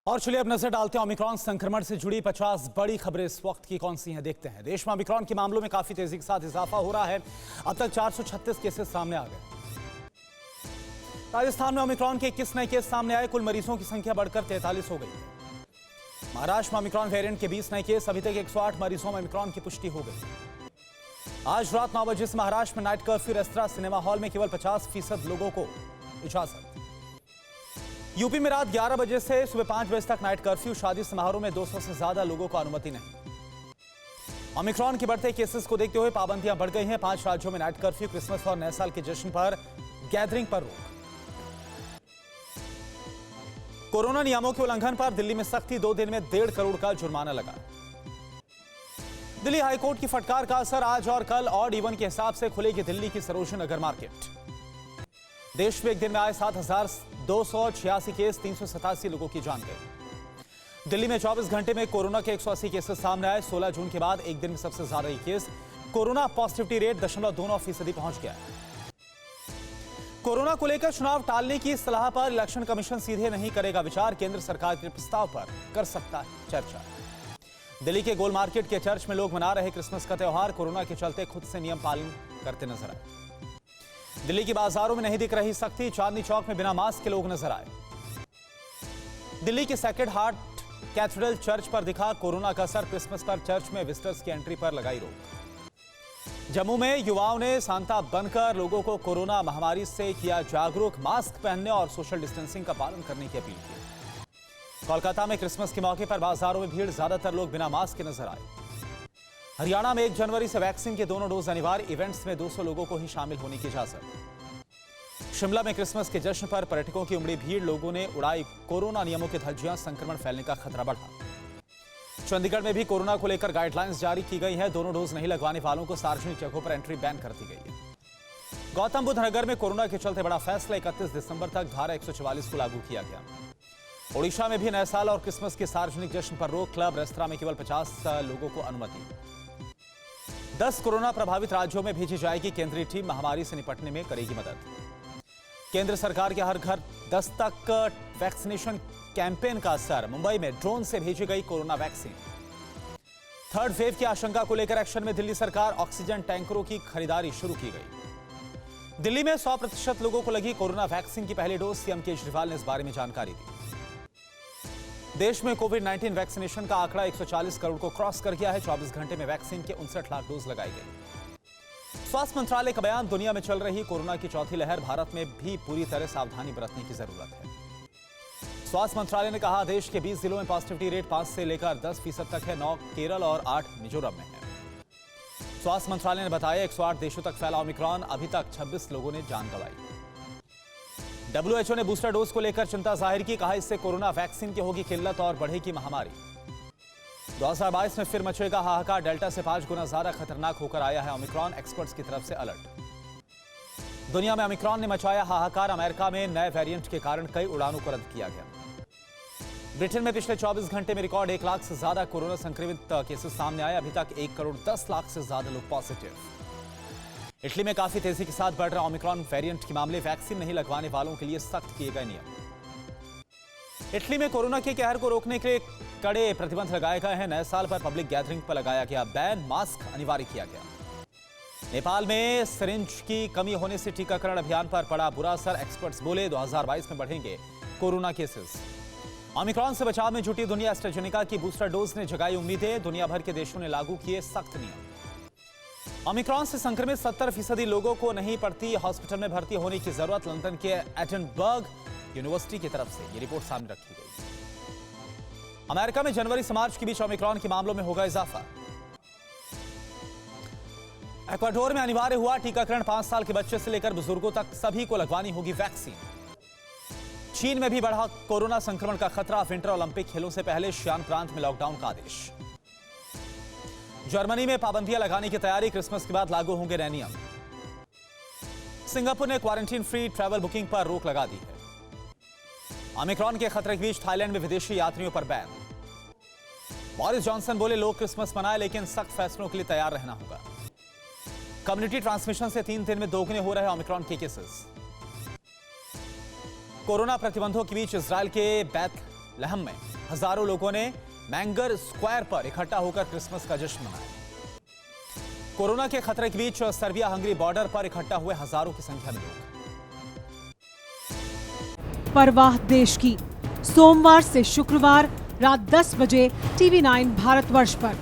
और चलिए अब नजर डालते हैं ओमिक्रॉन संक्रमण से जुड़ी 50 बड़ी खबरें इस वक्त की कौन सी हैं देखते हैं। देश में ओमिक्रॉन के मामलों में काफी तेजी के साथ इजाफा हो रहा है। अब तक 436 केसेस सामने आ गए। राजस्थान में ओमिक्रॉन के 21 नए केस सामने आए। कुल मरीजों की संख्या बढ़कर 43 हो गई। महाराष्ट्र में ओमिक्रॉन वेरिएंट के 20 नए केस। अभी तक 108 मरीजों में ओमिक्रॉन की पुष्टि हो गई। आज रात 9 बजे से महाराष्ट्र में night curfew. Restaurant cinema hall में केवल 50% लोगों को इजाजत। यूपी में रात 11 बजे से सुबह 5 बजे तक नाइट कर्फ्यू। शादी समारोह में 200 से ज्यादा लोगों को अनुमति नहीं। ओमिक्रॉन के बढ़ते केसेस को देखते हुए पाबंदियां बढ़ गई हैं। 5 राज्यों में नाइट कर्फ्यू। क्रिसमस और नए साल के जश्न पर गैदरिंग पर रोक। कोरोना नियमों के उल्लंघन पर दिल्ली में सख्ती। 2 दिन में 1.5 करोड़ का जुर्माना लगा। दिल्ली हाईकोर्ट की फटकार का असर। आज और कल ऑड इवन के हिसाब से खुलेगी दिल्ली की सरोजिनी नगर मार्केट। देश में एक दिन में आए 7,286 केस। 387 लोगों की जान गई। दिल्ली में 24 घंटे में कोरोना के 180 केसेस सामने आए। 16 जून के बाद एक दिन में सबसे ज्यादा ये केस। कोरोना पॉजिटिविटी रेट 0.29% पहुंच गया। कोरोना को लेकर चुनाव टालने की सलाह पर इलेक्शन कमीशन सीधे नहीं करेगा विचार। केंद्र सरकार के प्रस्ताव पर कर सकता है चर्चा। दिल्ली के गोल मार्केट के चर्च में लोग मना रहे क्रिसमस का त्यौहार। कोरोना के चलते खुद से नियम पालन करते नजर आए। दिल्ली के बाजारों में नहीं दिख रही सख्ती। चांदनी चौक में बिना मास्क के लोग नजर आए। दिल्ली के सेक्रेड हार्ट कैथेड्रल चर्च पर दिखा कोरोना का असर। क्रिसमस पर चर्च में विजिटर्स की एंट्री पर लगाई रोक। जम्मू में युवाओं ने सांता बनकर लोगों को कोरोना महामारी से किया जागरूक। मास्क पहनने और सोशल डिस्टेंसिंग का पालन करने की अपील की। कोलकाता में क्रिसमस के मौके पर बाजारों में भीड़। ज्यादातर लोग बिना मास्क के नजर आए। हरियाणा में 1 जनवरी से वैक्सीन के दोनों डोज अनिवार्य। इवेंट्स में 200 लोगों को ही शामिल होने की इजाजत। शिमला में क्रिसमस के जश्न पर पर्यटकों की उमड़ी भीड़। लोगों ने उड़ाई कोरोना नियमों की धज्जियां। संक्रमण फैलने का खतरा बढ़ा। चंडीगढ़ में भी कोरोना को लेकर गाइडलाइंस जारी की गई है। दोनों डोज नहीं लगवाने वालों को सार्वजनिक जगहों पर एंट्री बैन कर दी गई है। गौतम बुद्ध नगर में कोरोना के चलते बड़ा फैसला। 31 दिसंबर तक धारा 144 को लागू किया गया। ओडिशा में भी नए साल और क्रिसमस के सार्वजनिक जश्न पर रोक। क्लब रेस्तरां में केवल 50 लोगों को अनुमति। 10 कोरोना प्रभावित राज्यों में भेजी जाएगी केंद्रीय टीम। महामारी से निपटने में करेगी मदद। केंद्र सरकार के हर घर दस्तक वैक्सीनेशन कैंपेन का असर। मुंबई में ड्रोन से भेजी गई कोरोना वैक्सीन। थर्ड वेव की आशंका को लेकर एक्शन में दिल्ली सरकार। ऑक्सीजन टैंकरों की खरीदारी शुरू की गई। दिल्ली में 100% लोगों को लगी कोरोना वैक्सीन की पहली डोज। सीएम केजरीवाल ने इस बारे में जानकारी दी। देश में कोविड-19 वैक्सीनेशन का आंकड़ा 140 करोड़ को क्रॉस कर गया है। 24 घंटे में वैक्सीन के 59 लाख डोज लगाई गई। स्वास्थ्य मंत्रालय का बयान। दुनिया में चल रही कोरोना की चौथी लहर। भारत में भी पूरी तरह सावधानी बरतने की जरूरत है। स्वास्थ्य मंत्रालय ने कहा देश के 20 जिलों में पॉजिटिविटी रेट 5 से लेकर 10% तक है। 9 केरल और 8 मिजोरम में है। स्वास्थ्य मंत्रालय ने बताया 108 देशों तक फैला ओमिक्रॉन। अभी तक 26 लोगों ने जान गंवाई। WHO ने बूस्टर डोज को लेकर चिंता जाहिर की। कहा इससे कोरोना वैक्सीन की होगी किल्लत और बढ़ेगी महामारी। 2022 में फिर मचेगा हाहाकार। डेल्टा से 5 गुना ज्यादा खतरनाक होकर आया है ओमिक्रॉन। एक्सपर्ट्स की तरफ से अलर्ट। दुनिया में ओमिक्रॉन ने मचाया हाहाकार। अमेरिका में नए वेरिएंट के कारण कई उड़ानों को रद्द किया गया। ब्रिटेन में पिछले 24 घंटे में रिकॉर्ड 1 लाख से ज्यादा कोरोना संक्रमित केसेस सामने आए। अभी तक 1 करोड़ 10 लाख से ज्यादा लोग पॉजिटिव। इटली में काफी तेजी के साथ बढ़ रहा ओमिक्रॉन वेरिएंट के मामले। वैक्सीन नहीं लगवाने वालों के लिए सख्त किए गए नियम। इटली में कोरोना के कहर को रोकने के लिए कड़े प्रतिबंध लगाए गए हैं। नए साल पर पब्लिक गैदरिंग पर लगाया गया बैन। मास्क अनिवार्य किया गया। नेपाल में सिरिंज की कमी होने से टीकाकरण अभियान पर पड़ा बुरा असर। एक्सपर्ट्स बोले 2022 में बढ़ेंगे कोरोना केसेस। ओमिक्रॉन से बचाव में जुटी दुनिया। एस्ट्राजेनेका की बूस्टर डोज ने जगाई उम्मीदें। दुनिया भर के देशों ने लागू किए सख्त नियम। ओमिक्रॉन से संक्रमित 70% लोगों को नहीं पड़ती हॉस्पिटल में भर्ती होने की जरूरत। लंदन के एडनबर्ग यूनिवर्सिटी की तरफ से यह रिपोर्ट सामने रखी गई। अमेरिका में जनवरी से मार्च के बीच ओमिक्रॉन के मामलों में होगा इजाफा। इक्वाडोर में अनिवार्य हुआ टीकाकरण। 5 साल के बच्चे से लेकर बुजुर्गों तक सभी को लगवानी होगी वैक्सीन। चीन में भी बढ़ा कोरोना संक्रमण का खतरा। विंटर ओलंपिक खेलों से पहले शियान प्रांत में लॉकडाउन का आदेश। जर्मनी में पाबंदियां लगाने की तैयारी। क्रिसमस के बाद लागू होंगे नए नियम। सिंगापुर ने क्वारंटीन फ्री ट्रैवल बुकिंग पर रोक लगा दी है। ओमिक्रॉन के खतरे के बीच थाईलैंड में विदेशी यात्रियों पर बैन। बोरिस जॉनसन बोले लोग क्रिसमस मनाएं लेकिन सख्त फैसलों के लिए तैयार रहना होगा। कम्युनिटी ट्रांसमिशन से 3 दिन में दोगुने हो रहे ओमिक्रॉन के केसेस। कोरोना प्रतिबंधों के बीच इजरायल के बैत लहम में हजारों लोगों ने मैंगर स्क्वायर पर इकट्ठा होकर क्रिसमस का जश्न मनाया। कोरोना के खतरे के बीच सर्बिया हंगरी बॉर्डर पर इकट्ठा हुए हजारों की संख्या में लोग। परवाह देश की, सोमवार से शुक्रवार रात 10 बजे TV9 भारतवर्ष पर।